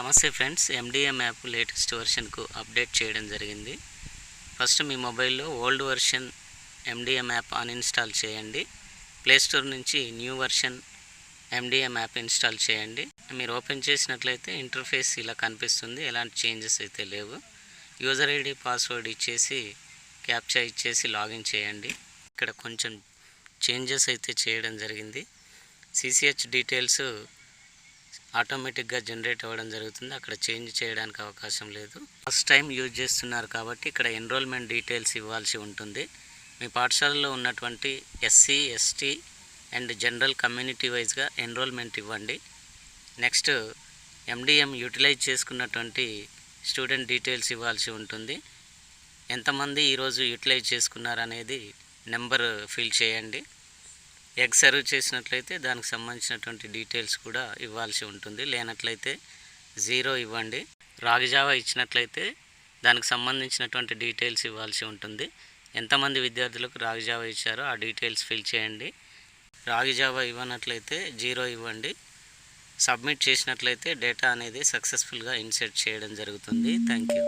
నమస్తే friends, MDM app latest వర్షన్కు update చేయడం జరిగింది. ఫస్ట్ మీ మొబైల్లో old version MDM app uninstall చేయండి. ప్లేస్టోర్ నుంచి new version MDM app install చేయండి. మీరు ఓపెన్ చేసినట్లయితే ఇంటర్ఫేస్ ఇలా కనిపిస్తుంది. ఎలాంటి చేంజెస్ అయితే లేవు. యూజర్ ఐడి పాస్వర్డ్ ఇచ్చేసి క్యాప్చా ఇచ్చేసి లాగిన్ చేయండి. ఇక్కడ కొంచెం చేంజెస్ అయితే చేయడం జరిగింది. CCH డీటెయిల్స్ ఆటోమేటిక్గా జనరేట్ అవ్వడం జరుగుతుంది. అక్కడ చేంజ్ చేయడానికి అవకాశం లేదు. ఫస్ట్ టైం యూజ్ చేస్తున్నారు కాబట్టి ఇక్కడ ఎన్రోల్మెంట్ డీటెయిల్స్ ఇవ్వాల్సి ఉంటుంది. మీ పాఠశాలలో ఉన్నటువంటి SC, ST and general community వైజ్గా ఎన్రోల్మెంట్ ఇవ్వండి. నెక్స్ట్ MDM యూటిలైజ్ చేసుకున్నటువంటి స్టూడెంట్ డీటెయిల్స్ ఇవ్వాల్సి ఉంటుంది. ఎంతమంది ఈరోజు యూటిలైజ్ చేసుకున్నారనేది నెంబర్ ఫిల్ చేయండి. ఎగ్ సర్వ్ చేసినట్లయితే దానికి సంబంధించినటువంటి డీటెయిల్స్ కూడా ఇవ్వాల్సి ఉంటుంది. లేనట్లయితే 0 ఇవ్వండి. రాగి జావా ఇచ్చినట్లయితే దానికి సంబంధించినటువంటి డీటెయిల్స్ ఇవ్వాల్సి ఉంటుంది. ఎంతమంది విద్యార్థులకు రాగి జావా ఇచ్చారో ఆ డీటెయిల్స్ ఫిల్ చేయండి. రాగి జావా ఇవ్వనట్లయితే 0 ఇవ్వండి. సబ్మిట్ చేసినట్లయితే డేటా అనేది సక్సెస్ఫుల్గా ఇన్సర్ట్ చేయడం జరుగుతుంది. Thank you.